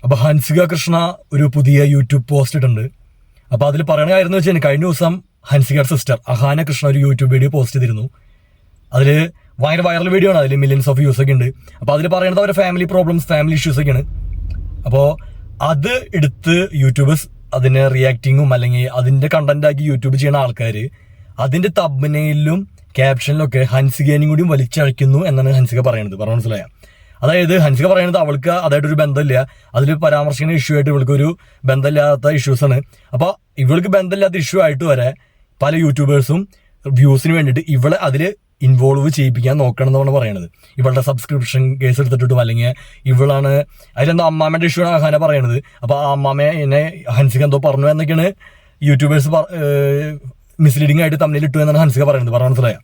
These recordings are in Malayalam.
അപ്പോൾ ഹൻസിക കൃഷ്ണ ഒരു പുതിയ യൂട്യൂബ് പോസ്റ്റ് ഇട്ടുണ്ട്. അപ്പോൾ അതിൽ പറയണ കാര്യം എന്ന് വെച്ചാൽ കഴിഞ്ഞ ദിവസം ഹൻസികയുടെ സിസ്റ്റർ അഹാന കൃഷ്ണ ഒരു യൂട്യൂബ് വീഡിയോ പോസ്റ്റ് ചെയ്തിരുന്നു. അതിൽ ഭയങ്കര വൈറൽ വീഡിയോ ആണ്, അതിൽ മില്യൻസ് ഓഫ് വ്യൂസ് ഒക്കെ ഉണ്ട്. അപ്പോൾ അതിൽ പറയുന്നത് അവരുടെ ഫാമിലി പ്രോബ്ലംസ്, ഫാമിലി ഇഷ്യൂസ് ഒക്കെയാണ്. അപ്പോൾ അത് എടുത്ത് യൂട്യൂബേഴ്സ് അതിന് റിയാക്ടിങ്ങും അല്ലെങ്കിൽ അതിന്റെ കണ്ടന്റ് ആക്കി യൂട്യൂബ് ചെയ്യുന്ന ആൾക്കാർ അതിന്റെ തബ്നെയിലും ക്യാപ്ഷനിലും ഒക്കെ ഹൻസികേനും കൂടി വലിച്ചഴക്കുന്നു എന്നാണ് ഹൻസിക പറയുന്നത്. പറഞ്ഞു മനസ്സിലായ? അതായത് ഹൻസിക പറയുന്നത് അവൾക്ക് അതായിട്ടൊരു ബന്ധമില്ല, അതിൽ പരാമർശിക്കുന്ന ഇഷ്യൂ ആയിട്ട് ഇവൾക്കൊരു ബന്ധമില്ലാത്ത ഇഷ്യൂസ് ആണ്. അപ്പോൾ ഇവൾക്ക് ബന്ധമില്ലാത്ത ഇഷ്യൂ ആയിട്ട് വരെ പല യൂട്യൂബേഴ്സും വ്യൂസിന് വേണ്ടിയിട്ട് ഇവളെ അതിൽ ഇൻവോൾവ് ചെയ്യിപ്പിക്കാൻ നോക്കണം എന്നാണ് പറയണത്. ഇവളുടെ സബ്സ്ക്രിപ്ഷൻ കേസ് എടുത്തിട്ടും അല്ലെങ്കിൽ ഇവളാണ് അതിലെന്തോ അമ്മാമ്മയുടെ ഇഷ്യൂ ആണ് അഹാന പറയണത്. അപ്പോൾ ആ അമ്മാമ്മയെ എന്നെ ഹൻസിക എന്തോ പറഞ്ഞു എന്നൊക്കെയാണ് യൂട്യൂബേഴ്സ് മിസ്ലീഡിംഗ് ആയിട്ട് തമ്മിൽ ഇട്ടു എന്നാണ് ഹൻസിക പറയുന്നത്. പറഞ്ഞു മനസ്സിലായ?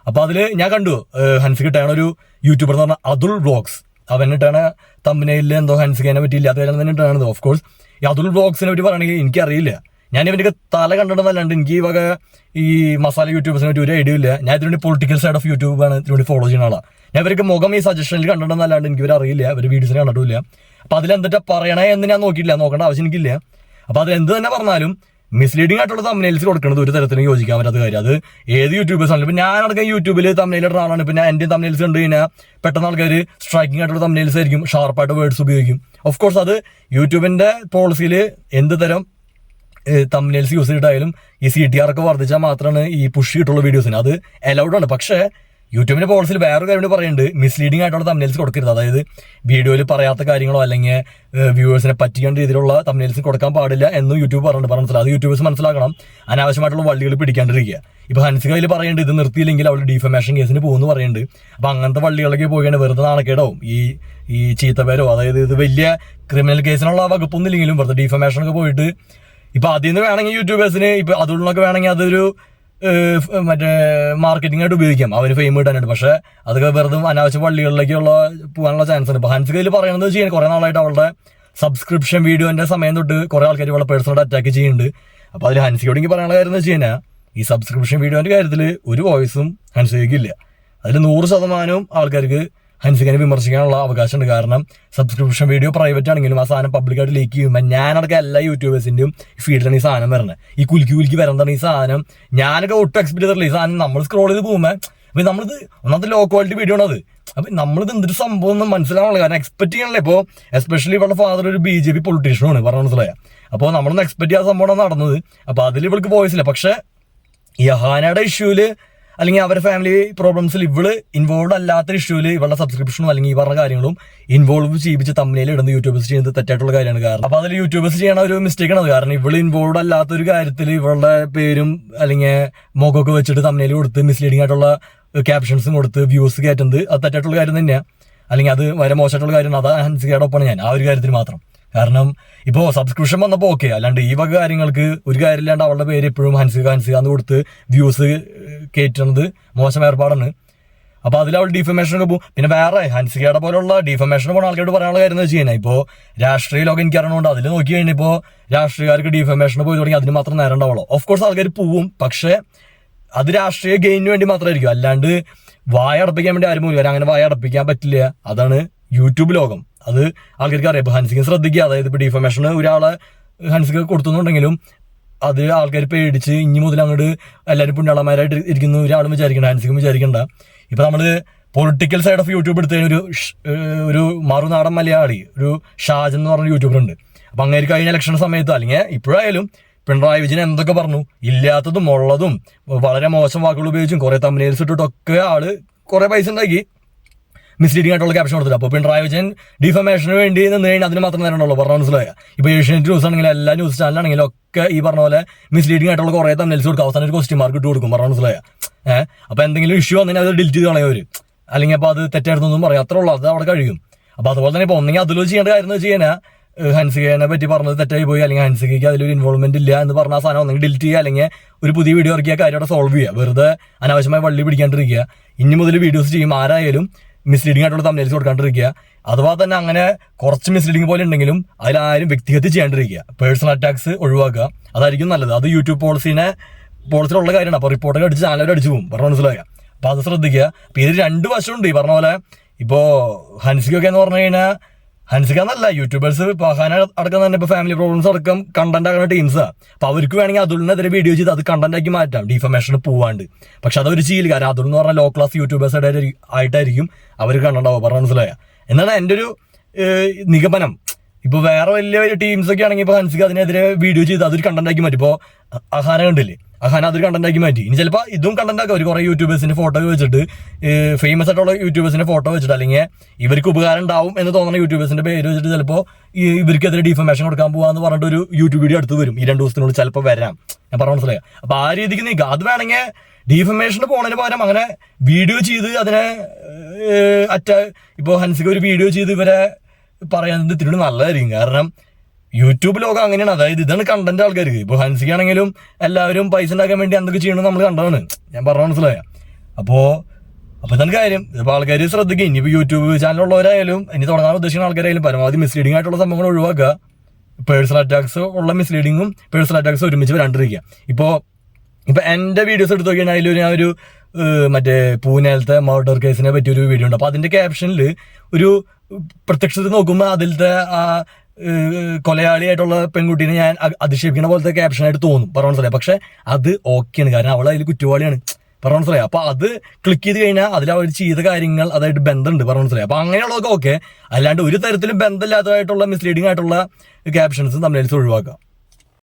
അപ്പോൾ അതിൽ ഞാൻ കണ്ടു ഹൻസിക ഇട്ടാണ് ഒരു യൂട്യൂബർ എന്ന് പറഞ്ഞാൽ അതുൽ വ്ളോഗ്സ്, അവനിട്ടാണ് തമ്മിൽ എന്തോ ഹൻസികനെ പറ്റി ഇല്ലാത്ത കാര്യം തന്നെ ഇട്ടാണത്. ഓഫ് കോഴ്സ് ഈ അതുൽ വ്ളോഗ്സിനെ പറ്റി പറയുകയാണെങ്കിൽ എനിക്കറിയില്ല, ഞാൻ ഇവൻ്റെ തല കണ്ടിട്ടുന്നല്ലാണ്ട് എനിക്ക് ഈ വക ഈ മസാല യൂട്യൂബേഴ്സിനെ പറ്റി ഒരു ഐഡിയ ഇല്ല. ഞാൻ ഇതിനുവേണ്ടി പൊളിറ്റിക്കൽ സൈഡ് ഓഫ് യൂട്യൂബാണ് ഇതിനുവേണ്ടി ഫോളോ ചെയ്യുന്ന ആളാണ്. ഞാൻ ഇവർക്ക് മുഖം ഈ സജഷനിൽ കണ്ടിട്ടുന്നല്ലാണ്ട് എനിക്ക് ഇവർ അറിയില്ല, ഇവർ വീഡിയോസിനെ കണ്ടിട്ടില്ല. അപ്പോൾ അതിലെന്താ പറയണേ എന്ന് ഞാൻ നോക്കിയില്ല, നോക്കേണ്ട ആവശ്യം എനിക്കില്ല. അപ്പോൾ അതിൽ എന്ത് തന്നെ പറഞ്ഞാലും മിസ്ലീഡിംഗ് ആയിട്ടുള്ള തമ്മിൽസ് കൊടുക്കുന്നത് ഒരു തരത്തിലും യോജിക്കാൻ പറ്റാത്ത കാര്യം. അത് ഏത് യൂട്യൂബേഴ്സ് ആണെങ്കിലും, ഇപ്പം ഞാനടക്കം യൂട്യൂബിൽ തമ്മിലിടുന്ന ആളാണ്. പിന്നെ എൻ്റെ തമ്മിൽസ് കണ്ടു കഴിഞ്ഞാൽ പെട്ടെന്ന് ആൾക്കാർ സ്ട്രൈക്കിംഗ് ആയിട്ടുള്ള തമ്മിൽസ് ആയിരിക്കും, ഷാർപ്പായിട്ട് വേർഡ്സ് ഉപയോഗിക്കും. ഓഫ് കോഴ്സ് അത് യൂട്യൂബിൻ്റെ പോളിസിയിൽ എന്ത് തരം തമ്മിൽസ് യൂസ് ചെയ്തിട്ടായാലും ഈ CTR ഒക്കെ വർദ്ധിച്ചാൽ മാത്രമാണ് ഈ പുഷ് കിട്ടുള്ള വീഡിയോസിന് അത് അലൗഡ് ആണ്. പക്ഷേ യൂട്യൂബിന്റെ പോളിസിയിൽ വേറൊരു കാര്യം പറയുന്നുണ്ട്, മിസ്ലീഡിംഗ് ആയിട്ടുള്ള തമ്മിൽസ് കൊടുക്കരുത്. അതായത് വീഡിയോയിൽ പറയാത്ത കാര്യങ്ങളോ അല്ലെങ്കിൽ വ്യൂവേഴ്സിനെ പറ്റിക്കേണ്ട രീതിയിലുള്ള തമ്മിൽസ് കൊടുക്കാൻ പാടില്ല എന്നും യൂട്യൂബ് പറഞ്ഞിട്ടുണ്ട്. മനസ്സിലാവും? അത് യൂട്യൂബേഴ്സ് മനസ്സിലാക്കണം. അനാവശ്യമായിട്ടുള്ള വള്ളികൾ പിടിക്കാണ്ടിരിക്കുക. ഇപ്പൊ ഹൻസികയിൽ പറയുന്നുണ്ട് ഇത് നിർത്തിയില്ലെങ്കിൽ അവൾ ഡിഫമേഷൻ കേസിന് പോകുമെന്ന് പറയുന്നുണ്ട്. അപ്പൊ അങ്ങനത്തെ വള്ളികളൊക്കെ പോവുകയാണ്, വെറുതെ നാണക്കേടാവും. ഈ ചീത്തപ്പേരോ, അതായത് ഇത് വലിയ ക്രിമിനൽ കേസിനുള്ള വകുപ്പൊന്നും ഇല്ലെങ്കിലും വെറുതെ ഡിഫമേഷനൊക്കെ പോയിട്ട് ഇപ്പൊ അതിൽ നിന്ന് വേണമെങ്കിൽ യൂട്യൂബേഴ്സിന് ഇപ്പൊ അതുള്ളൊക്കെ വേണമെങ്കിൽ അതൊരു മറ്റേ മാർക്കറ്റിംഗ് ആയിട്ട് ഉപയോഗിക്കാം, അവര് ഫെയിം കിട്ടാനായിട്ട്. പക്ഷെ അതൊക്കെ വെറുതെ അനാവശ്യ പള്ളികളിലേക്കുള്ള പോകാനുള്ള ചാൻസ് ഉണ്ട്. ഇപ്പൊ ഹൻസികയിൽ പറയുന്നത് ചെയ്യാൻ കുറെ നാളായിട്ട് അവളുടെ സബ്സ്ക്രിപ്ഷൻ വീഡിയോന്റെ സമയം തൊട്ട് കുറെ ആൾക്കാർ അവളെ പേഴ്സണൽ അറ്റാക്ക് ചെയ്യുന്നുണ്ട്. അപ്പൊ അതിൽ ഹൻസികയോട് എനിക്ക് പറയാനുള്ള കാര്യം എന്ന് വെച്ച് കഴിഞ്ഞാൽ ഈ സബ്സ്ക്രിപ്ഷൻ വീഡിയോന്റെ കാര്യത്തിൽ ഒരു വോയിസും ഹൻസികയ്ക്കില്ല. അതിൽ 100% ആൾക്കാർക്ക് ഹൻസികനെ വിമർശിക്കാനുള്ള അവകാശമുണ്ട്. കാരണം സബ്സ്ക്രിപ്ഷൻ വീഡിയോ പ്രൈവറ്റ് ആണെങ്കിലും ആ സാധനം പബ്ലിക്കായിട്ട് ലീക്ക് ചെയ്യുമ്പോൾ ഞാനടക്കം എല്ലാ യൂട്യൂബേഴ്സിന്റെയും ഫീൽഡിലാണ് ഈ സാധനം വരുന്നത്. ഈ കുലുക്കി വരുന്നതാണ് ഈ സാധനം. ഞാനൊക്കെ ഒട്ടും എക്സ്പെക്ട് ചെയ്തിട്ടില്ല ഈ സാധനം നമ്മൾ സ്ക്രോൾ ചെയ്ത് പോകുമ്പോൾ. അപ്പൊ നമ്മളിത് ഒന്നാമത്തെ ലോ ക്വാളിറ്റി വീഡിയോ ആണ് അത്. അപ്പൊ നമ്മളിത് എന്തൊരു സംഭവം ഒന്നും മനസ്സിലാവണല്ലോ, കാരണം എക്സ്പെക്ട് ചെയ്യണല്ലോ. ഇപ്പോൾ എസ്പെഷ്യലി ഇവളുടെ ഫാദർ ഒരു BJP പൊളിറ്റീഷ്യനാണ്, പറഞ്ഞു മനസ്സിലായ? അപ്പോൾ നമ്മളൊന്നും എക്സ്പെക്ട് ചെയ്യാത്ത സംഭവമാണ് നടന്നത്. അപ്പൊ അതിൽ ഇവൾക്ക് വോയിസ് ഇല്ല. പക്ഷെ ഈ അഹാനയുടെ ഇഷ്യൂല് അല്ലെങ്കിൽ അവരുടെ ഫാമിലി പ്രോബ്ലംസിൽ ഇവള് ഇൻവോൾവ് അല്ലാത്ത ഇഷ്യൂല് ഇവളുടെ സബ്സ്ക്രിപ്ഷനും അല്ലെങ്കിൽ ഈ പറഞ്ഞ കാര്യങ്ങളും ഇൻവോൾവ് ചെയ്യിപ്പിച്ച് തമ്മിൽ ഇടുന്ന യൂട്യൂബേഴ്സ് ചെയ്യുന്നത് തെറ്റായിട്ടുള്ള കാര്യമാണ്. കാരണം അപ്പൊ അതിൽ യൂട്യൂബേഴ്സ് ചെയ്യണ ഒരു മിസ്റ്റേക്ക് ആണ്. കാരണം ഇവള് ഇൻവോൾവ് അല്ലാത്ത ഒരു കാര്യത്തിൽ ഇവളുടെ പേരും അല്ലെങ്കിൽ മുഖമൊക്കെ വെച്ചിട്ട് തമ്മിൽ കൊടുത്ത് മിസ്ലീഡിംഗ് ആയിട്ടുള്ള ക്യാപ്ഷൻസും കൊടുത്ത് വ്യൂസ് കയറ്റുന്നത് അത് തെറ്റായിട്ടുള്ള കാര്യം തന്നെയാണ്. അല്ലെങ്കിൽ അത് വളരെ മോശമായിട്ടുള്ള കാര്യമാണ്. അത് ഹൻസികയുടെ ഒപ്പമാണ് ഞാൻ ആ ഒരു കാര്യത്തിൽ മാത്രം. കാരണം ഇപ്പോൾ സബ്സ്ക്രിപ്ഷൻ വന്നപ്പോൾ ഓക്കെ, അല്ലാണ്ട് ഈ വക കാര്യങ്ങൾക്ക് ഒരു കാര്യമില്ലാണ്ട് അവളുടെ പേര് എപ്പോഴും ഹൻസിക എന്ന് കൊടുത്ത് വ്യൂസ് കയറ്റുന്നത് മോശം ഏർപ്പാടാണ്. അപ്പൊ അതിൽ അവൾ ഡിഫമേഷനൊക്കെ പോകും. പിന്നെ വേറെ ഹൻസികയുടെ പോലുള്ള ഡിഫമേഷൻ പോകുന്ന ആൾക്കാരോട് പറയാനുള്ള കാര്യം എന്ന് വെച്ച് കഴിഞ്ഞാൽ ഇപ്പോൾ രാഷ്ട്രീയമൊക്കെ എനിക്ക് അറിയണോണ്ട് അതിൽ നോക്കി കഴിഞ്ഞാൽ ഇപ്പോൾ രാഷ്ട്രീയക്കാർക്ക് ഡിഫമേഷന് പോയി തുടങ്ങി അതിന് മാത്രം നേരം ഉണ്ടാവുള്ളൂ. ഓഫ് കോഴ്സ് ആൾക്കാർ പോവും, പക്ഷെ അത് രാഷ്ട്രീയ ഗെയിനിന് വേണ്ടി മാത്രമായിരിക്കും, അല്ലാണ്ട് വായ അടപ്പിക്കാൻ വേണ്ടി ആരും പോലും. അങ്ങനെ വായ അടപ്പിക്കാൻ പറ്റില്ല. അതാണ് യൂട്യൂബ് ലോകം. അത് ആൾക്കാർക്ക് അറിയാം. ഇപ്പൊ ഹൻസിക ശ്രദ്ധിക്കുക, അതായത് ഇപ്പൊ ഡിഫമേഷന് ഒരാളെ ഹൻസിക കൊടുത്തുന്നുണ്ടെങ്കിലും അത് ആൾക്കാർ പേടിച്ച് ഇനി മുതൽ അങ്ങോട്ട് എല്ലാവരും പുണ്യാളന്മാരായിട്ട് ഇരിക്കുന്നു ഒരാളും വിചാരിക്കണ്ട, ഹൻസിക വിചാരിക്കണ്ട. ഇപ്പൊ നമ്മള് പൊളിറ്റിക്കൽ സൈഡ് ഓഫ് യൂട്യൂബ് എടുത്ത ഒരു മറുനാടൻ മലയാളി, ഒരു ഷാജൻ എന്ന് പറഞ്ഞ യൂട്യൂബർ ഉണ്ട്. അപ്പൊ അങ്ങനെ കഴിഞ്ഞ ഇലക്ഷൻ സമയത്ത് അല്ലെങ്കിൽ ഇപ്പോഴായാലും പിണറായി വിജയൻ എന്തൊക്കെ പറഞ്ഞു, ഇല്ലാത്തതും ഉള്ളതും വളരെ മോശം വാക്കുകൾ ഉപയോഗിച്ചും കുറെ തമ്മിലേൽസ് ഇട്ടിട്ടൊക്കെ ആള് കുറെ പൈസ ഉണ്ടാക്കി മിസ്ലീഡിംഗ് ആയിട്ടുള്ള ക്യാപ്ഷൻ കൊടുത്തില്ല. അപ്പോൾ പിണറായി വിജയൻ ഡിഫമേഷന് വേണ്ടി നിന്ന് കഴിഞ്ഞാൽ അതിന് മാത്രം നേരമുള്ളൂ. പറഞ്ഞു മനസ്സിലായ? ഇപ്പൊ ഏഷ്യാനെറ്റ് ന്യൂസ് ആണെങ്കിലും എല്ലാ ന്യൂസ് ചാനലാണെങ്കിലും ഒക്കെ ഈ പറഞ്ഞ പോലെ മിസ്ലീഡിംഗ് ആയിട്ടുള്ള കുറെ തമ്മിൽസ് കൊടുക്കും, അവസാനം ഒരു ക്വസ്റ്റ്യൻ മാർക്ക് ഇട്ട് കൊടുക്കും. പറഞ്ഞു മനസ്സിലായ? അപ്പൊ എന്തെങ്കിലും ഇഷ്യൂ വന്നാൽ അത് ഡിലീറ്റ് ചെയ്ത് കളയവര്, അല്ലെങ്കിൽ അപ്പൊ അത് തെറ്റായിരുന്നൊന്നും പറയാം, അത്ര ഉള്ളൂ, അത് അവിടെ കഴിയും. അപ്പൊ അതുപോലെ തന്നെ ഇപ്പൊ ഒന്നെങ്കിൽ അതിലോ ചെയ്യേണ്ട കാര്യം എന്ന് വെച്ച് കഴിഞ്ഞാൽ ഹൻസികനെ പറ്റി പറഞ്ഞത് തെറ്റായി പോയി, അല്ലെങ്കിൽ ഹൻസികയ്ക്ക് അതിലൊരു ഇൻവോൾവ്മെന്റ് ഇല്ല എന്ന് പറഞ്ഞ ആ സാധനം ഒന്നെങ്കിൽ ഡിലീറ്റ് ചെയ്യുക, അല്ലെങ്കിൽ ഒരു പുതിയ വീഡിയോ ഇറക്കിയ കാര്യം അവിടെ സോൾവ് ചെയ്യുക. വെറുതെ അനാവശ്യമായി വള്ളി പിടിക്കാണ്ടിരിക്കുക. ഇനി മുതൽ വീഡിയോസ് ചെയ്യും ആരായാലും മിസ്ലീഡിംഗ് ആയിട്ടുള്ള തമ്മിൽസ് കൊടുക്കാണ്ടിരിക്കുക. അഥവാ തന്നെ അങ്ങനെ കുറച്ച് മിസ്ലീഡിംഗ് പോലെ ഉണ്ടെങ്കിലും അതിലാരും വ്യക്തിഹത്യ ചെയ്യാണ്ടിരിക്കുക, പേഴ്സണൽ അറ്റാക്സ് ഒഴിവാക്കുക. അതായിരിക്കും നല്ലത്. അത് യൂട്യൂബ് പോളിസിയിലുള്ള കാര്യമാണ്. അപ്പൊ റിപ്പോർട്ടൊക്കെ അടിച്ച് ചാനലൊക്കെ അടിച്ചു പോകും. പറഞ്ഞു മനസ്സിലായ? അപ്പൊ അത് ശ്രദ്ധിക്കുക. അപ്പൊ ഇതിൽ രണ്ട് വശമുണ്ട്. ഈ പറഞ്ഞ പോലെ ഇപ്പോ ഹൻസികയൊക്കെ എന്ന് പറഞ്ഞു കഴിഞ്ഞാൽ ഹൻസിക എന്നല്ല, യൂട്യൂബേഴ്സ് ഇപ്പൊ അഹാന അടക്കം തന്നെ ഇപ്പൊ ഫാമിലി പ്രോബ്ലംസ് അടക്കം കണ്ടന്റ് ആക്കുന്ന ടീംസാ. അപ്പൊ അവർക്ക് വേണമെങ്കിൽ അതുലിനെതിരെ വീഡിയോ ചെയ്ത് അത് കണ്ടന്റ് ആക്കി മാറ്റാം, ഡിഫമേഷന് പോവാണ്ട്. പക്ഷെ അതൊരു ചെയ്യില്ല. കാരണം അതുൽ എന്ന് പറഞ്ഞാൽ ലോ ക്ലാസ് യൂട്യൂബേഴ്സ് ആയിട്ടായിരിക്കും അവർ കണ്ടുണ്ടാവുക. പറഞ്ഞ മനസ്സിലായ എന്നാണ് എന്റെ ഒരു നിഗമനം. ഇപ്പൊ വേറെ വലിയ വലിയ ടീംസ് ഒക്കെ ആണെങ്കിൽ ഇപ്പൊ ഹൻസിക അതിനെതിരെ വീഡിയോ ചെയ്ത് അതൊരു കണ്ടന്റ് ആക്കി മാറ്റി. ഇപ്പൊ അഹാന കണ്ടില്ലേ, അഹാന അതൊരു കണ്ടന്റ് ആക്കി മാറ്റി. ഇനി ചിലപ്പോൾ ഇതും കണ്ടന്റ് ആക്കാം. ഒരു കുറെ യൂട്യൂബേഴ്സിന്റെ ഫോട്ടോ വെച്ചിട്ട്, ഫേമസ് ആയിട്ടുള്ള യൂട്യൂബേഴ്സിന്റെ ഫോട്ടോ വെച്ചിട്ട്, അല്ലെങ്കിൽ ഇവർക്ക് ഉപകാരം ഉണ്ടാവും എന്ന് തോന്നുന്ന യൂട്യൂബേഴ്സിന്റെ പേര് വെച്ചിട്ട് ചിലപ്പോൾ ഇവർക്കെതിരെ ഡിഫമേഷൻ കൊടുക്കാൻ പോവാന്ന് പറഞ്ഞിട്ട് ഒരു യൂട്യൂബ് വീഡിയോ അടുത്ത് വരും. ഈ 2 ദിവസത്തിനുള്ളിൽ ചിലപ്പോൾ വരാം. ഞാൻ പറഞ്ഞ മനസ്സിലായോ? അപ്പൊ ആ രീതിക്ക് നീക്കുക. അത് വേണമെങ്കിൽ ഡിഫമേഷന് പോണതിന് പകരം അങ്ങനെ വീഡിയോ ചെയ്ത് അതിനെ ഇപ്പൊ ഹൻസിക ഒരു വീഡിയോ ചെയ്ത് ഇവരെ പറയുന്നത് ഇത്തിരി നല്ലതായിരിക്കും. കാരണം യൂട്യൂബ് ലോകം അങ്ങനെയാണ്. അതായത് ഇതാണ് കണ്ടന്റ് ആൾക്കാർക്ക്. ഇപ്പൊ ഹൻസിക്കാണെങ്കിലും എല്ലാവരും പൈസ ഉണ്ടാക്കാൻ വേണ്ടി എന്തൊക്കെ ചെയ്യണമെന്ന് നമ്മൾ കണ്ടതാണ്. ഞാൻ പറഞ്ഞ മനസ്സിലായ? അപ്പൊ ഇതാണ് കാര്യം. ഇപ്പൊ ആൾക്കാർ ശ്രദ്ധിക്കുക. ഇനിയിപ്പോ യൂട്യൂബ് ചാനലുള്ളവരായാലും ഇനി തുടങ്ങാൻ ഉദ്ദേശിക്കുന്ന ആൾക്കാരായാലും പരമാവധി മിസ്ലീഡിംഗ് ആയിട്ടുള്ള സംഭവങ്ങൾ ഒഴിവാക്കുക. പേഴ്സണൽ അറ്റാക്സ് ഉള്ള മിസ്ലീഡിങ്ങും പേഴ്സണൽ അറ്റാക്സ് ഒരുമിച്ച് വരാണ്ടിരിക്കുക. ഇപ്പൊ എന്റെ വീഡിയോസ് എടുത്ത് നോക്കിയാൽ അതിൽ ഞാൻ ഒരു മറ്റേ പൂനെയിലത്തെ മർഡർ കേസിനെ പറ്റിയൊരു വീഡിയോ ഉണ്ട്. അപ്പൊ അതിന്റെ ക്യാപ്ഷനിൽ ഒരു പ്രത്യക്ഷത്തിൽ നോക്കുമ്പോൾ അതിലത്തെ ആ കൊലയാളിയായിട്ടുള്ള പെൺകുട്ടീനെ ഞാൻ അധിക്ഷേപിക്കുന്ന പോലത്തെ ക്യാപ്ഷനായിട്ട് തോന്നും. പറഞ്ഞ മനസ്സിലായി? പക്ഷെ അത് ഓക്കെയാണ്. കാരണം അവൾ അതിൽ കുറ്റവാളിയാണ്. പറഞ്ഞ മനസ്സിലായി? അപ്പൊ അത് ക്ലിക്ക് ചെയ്ത് കഴിഞ്ഞാൽ അതിൽ അവർ ചെയ്ത കാര്യങ്ങൾ അതായിട്ട് ബന്ധമുണ്ട്. പറഞ്ഞ മനസ്സിലായി? അപ്പൊ അങ്ങനെയുള്ളതൊക്കെ ഓക്കെ. അല്ലാണ്ട് ഒരു തരത്തിലും ബന്ധമില്ലാത്തതായിട്ടുള്ള മിസ്ലീഡിംഗ് ആയിട്ടുള്ള ക്യാപ്ഷൻസ് തമ്മിൽ ഒഴിവാക്കാം.